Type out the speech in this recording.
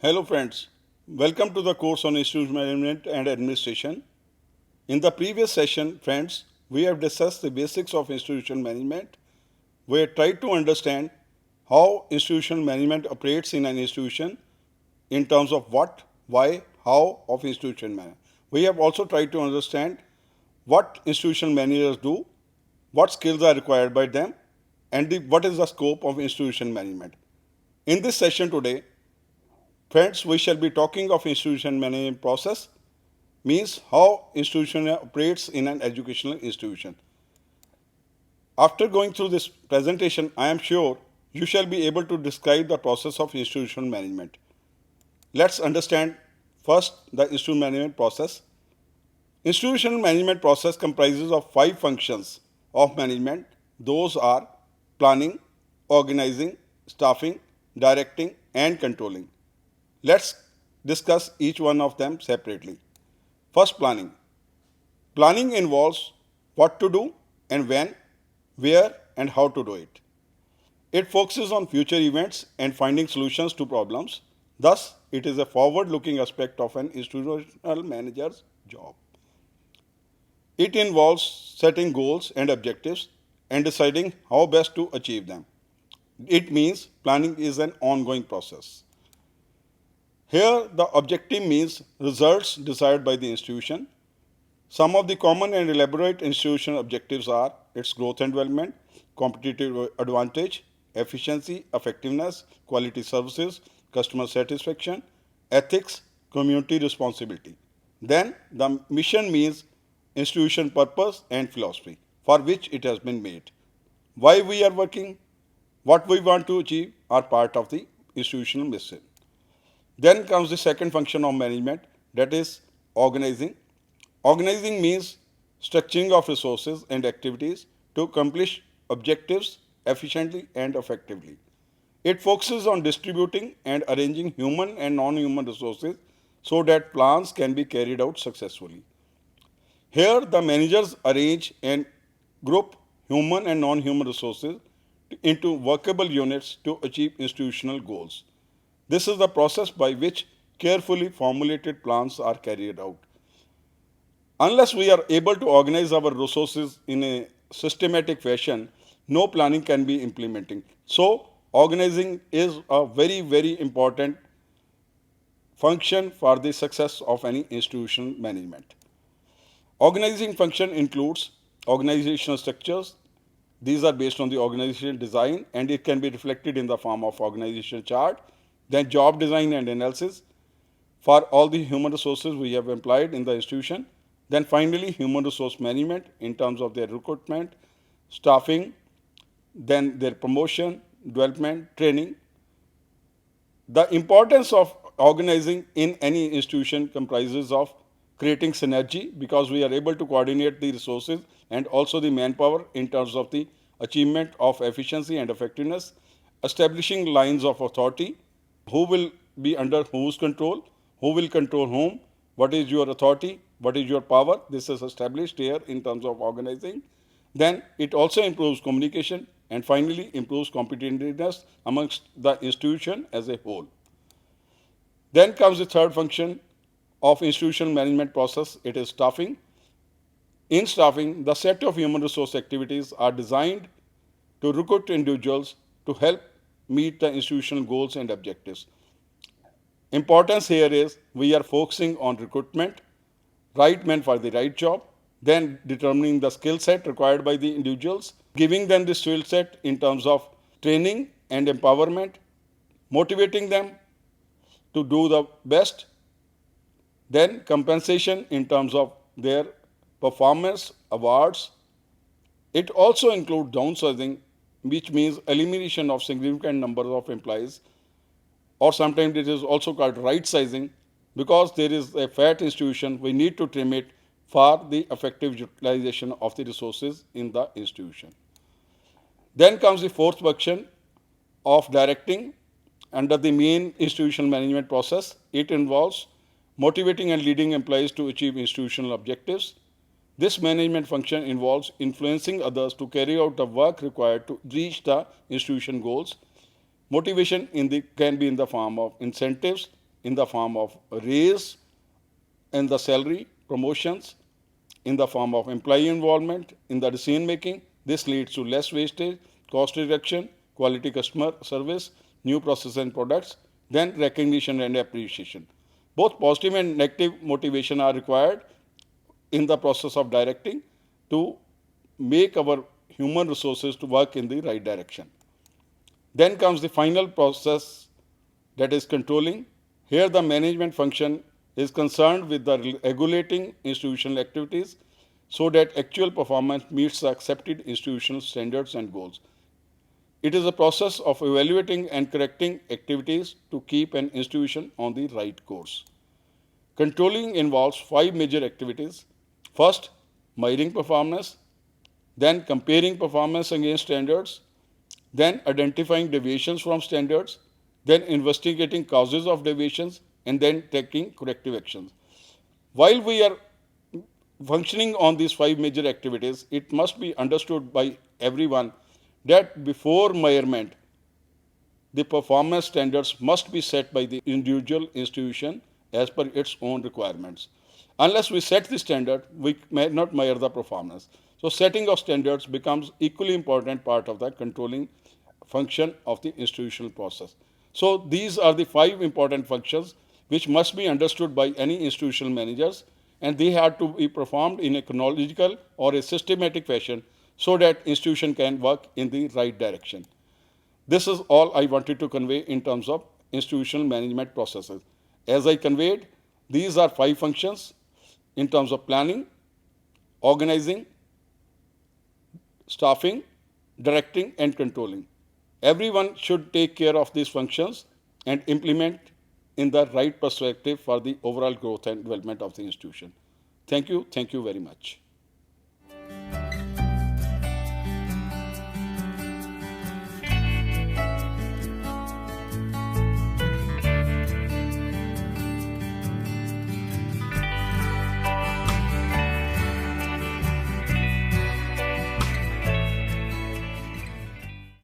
Hello friends, welcome to the course on Institution Management and Administration. In the previous session, friends, we have discussed the basics of institution management. We have tried to understand how institutional management operates in an institution in terms of what, why, how of institution management. We have also tried to understand what institutional managers do, what skills are required by them, and what is the scope of institution management. In this session today, friends, we shall be talking of institution management process, means how institution operates in an educational institution. After going through this presentation, I am sure you shall be able to describe the process of institution management. Let's understand first the institution management process. Institutional management process comprises of 5 functions of management. Those are planning, organizing, staffing, directing, and controlling. Let's discuss each one of them separately. First, planning. Planning involves what to do and when, where, and how to do it. It focuses on future events and finding solutions to problems. Thus, it is a forward-looking aspect of an institutional manager's job. It involves setting goals and objectives and deciding how best to achieve them. It means planning is an ongoing process. Here, the objective means results desired by the institution. Some of the common and elaborate institutional objectives are its growth and development, competitive advantage, efficiency, effectiveness, quality services, customer satisfaction, ethics, community responsibility. Then, the mission means institution purpose and philosophy for which it has been made. Why we are working, what we want to achieve are part of the institutional mission. Then comes the second function of management, that is organizing. Organizing means structuring of resources and activities to accomplish objectives efficiently and effectively. It focuses on distributing and arranging human and non-human resources so that plans can be carried out successfully. Here, the managers arrange and group human and non-human resources into workable units to achieve institutional goals. This is the process by which carefully formulated plans are carried out. Unless we are able to organize our resources in a systematic fashion, no planning can be implemented. So, organizing is a very, very important function for the success of any institutional management. Organizing function includes organizational structures. These are based on the organizational design and it can be reflected in the form of organizational chart. Then job design and analysis for all the human resources we have employed in the institution. Then finally, human resource management in terms of their recruitment, staffing, then their promotion, development, training. The importance of organizing in any institution comprises of creating synergy because we are able to coordinate the resources and also the manpower in terms of the achievement of efficiency and effectiveness, establishing lines of authority, who will be under whose control, who will control whom, what is your authority, what is your power. This is established here in terms of organizing. Then it also improves communication and finally improves competitiveness amongst the institution as a whole. Then comes the third function of institutional management process, it is staffing. In staffing, the set of human resource activities are designed to recruit individuals to help meet the institutional goals and objectives. Importance here is we are focusing on recruitment, right men for the right job, then determining the skill set required by the individuals, giving them the skill set in terms of training and empowerment, motivating them to do the best, then compensation in terms of their performance, awards. It also includes downsizing, which means elimination of significant number of employees, or sometimes it is also called right sizing because there is a fat institution, we need to trim it for the effective utilization of the resources in the institution. Then comes the fourth function of directing under the main institutional management process. It involves motivating and leading employees to achieve institutional objectives. This management function involves influencing others to carry out the work required to reach the institution goals. Motivation can be in the form of incentives, in the form of a raise in the salary, promotions, in the form of employee involvement in the decision making. This leads to less wastage, cost reduction, quality customer service, new processes and products, then recognition and appreciation. Both positive and negative motivation are required in the process of directing to make our human resources to work in the right direction. Then comes the final process, that is controlling. Here the management function is concerned with the regulating institutional activities so that actual performance meets the accepted institutional standards and goals. It is a process of evaluating and correcting activities to keep an institution on the right course. Controlling involves 5 major activities. First, measuring performance, then comparing performance against standards, then identifying deviations from standards, then investigating causes of deviations, and then taking corrective actions. While we are functioning on these 5 major activities, it must be understood by everyone that before measurement, the performance standards must be set by the individual institution as per its own requirements. Unless we set the standard, we may not measure the performance. So setting of standards becomes equally important part of the controlling function of the institutional process. So these are the 5 important functions which must be understood by any institutional managers, and they have to be performed in a chronological or a systematic fashion so that institution can work in the right direction. This is all I wanted to convey in terms of institutional management processes. As I conveyed, these are 5 functions in terms of planning, organizing, staffing, directing, and controlling. Everyone should take care of these functions and implement in the right perspective for the overall growth and development of the institution. Thank you very much.